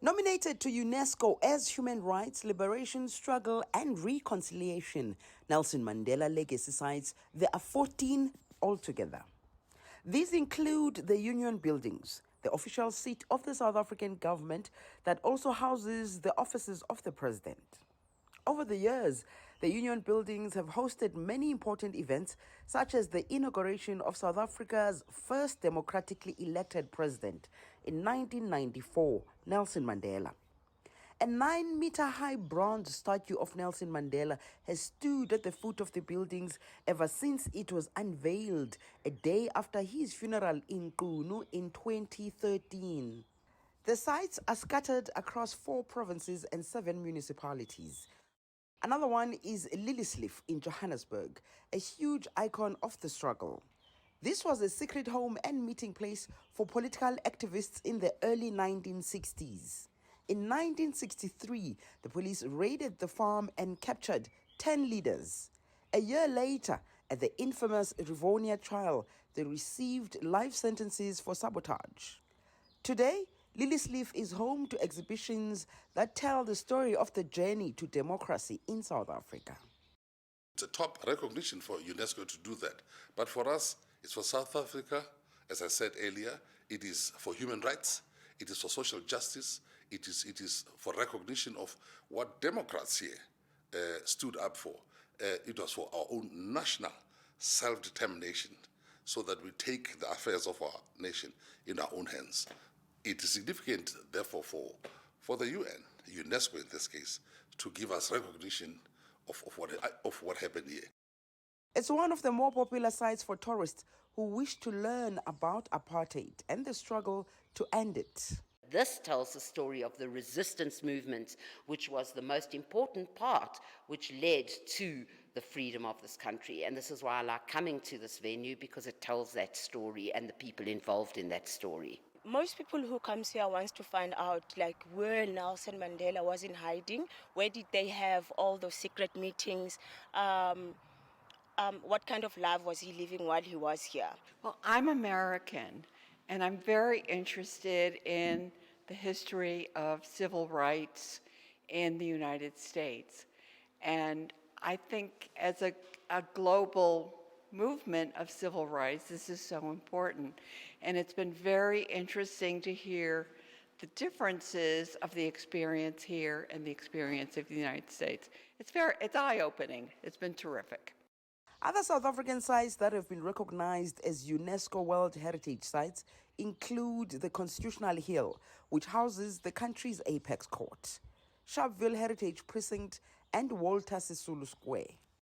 Nominated to UNESCO as Human Rights, Liberation, Struggle and Reconciliation, Nelson Mandela Legacy Sites, there are 14 altogether. These include the Union Buildings, the official seat of the South African government that also houses the offices of the president. Over the years, the Union Buildings have hosted many important events, such as the inauguration of South Africa's first democratically elected president in 1994, Nelson Mandela. A 9-meter-high bronze statue of Nelson Mandela has stood at the foot of the buildings ever since it was unveiled a day after his funeral in Qunu in 2013. The sites are scattered across 4 provinces and 7 municipalities. Another one is Liliesleaf in Johannesburg, a huge icon of the struggle. This was a secret home and meeting place for political activists in the early 1960s. In 1963, the police raided the farm and captured 10 leaders. A year later, at the infamous Rivonia trial, they received life sentences for sabotage. Today, Liliesleaf is home to exhibitions that tell the story of the journey to democracy in South Africa. It's a top recognition for UNESCO to do that. But for us, it's for South Africa. As I said earlier, it is for human rights, it is for social justice, it is for recognition of what democrats here stood up for. It was for our own national self-determination, so that we take the affairs of our nation in our own hands. It is significant, therefore, for the UN, UNESCO in this case, to give us recognition of what happened here. It's one of the more popular sites for tourists who wish to learn about apartheid and the struggle to end it. This tells the story of the resistance movement, which was the most important part which led to the freedom of this country. And this is why I like coming to this venue, because it tells that story and the people involved in that story. Most people who come here wants to find out like where Nelson Mandela was in hiding, where did they have all those secret meetings, what kind of life was he living while he was here? Well, I'm American, and I'm very interested in the history of civil rights in the United States. And I think as a global movement of civil rights, this is so important. And it's been very interesting to hear the differences of the experience here and the experience of the United States. It's eye-opening. It's been terrific. Other South African sites that have been recognized as UNESCO World Heritage Sites include the Constitutional Hill, which houses the country's apex court, Sharpeville Heritage Precinct, and Walter Sisulu Square.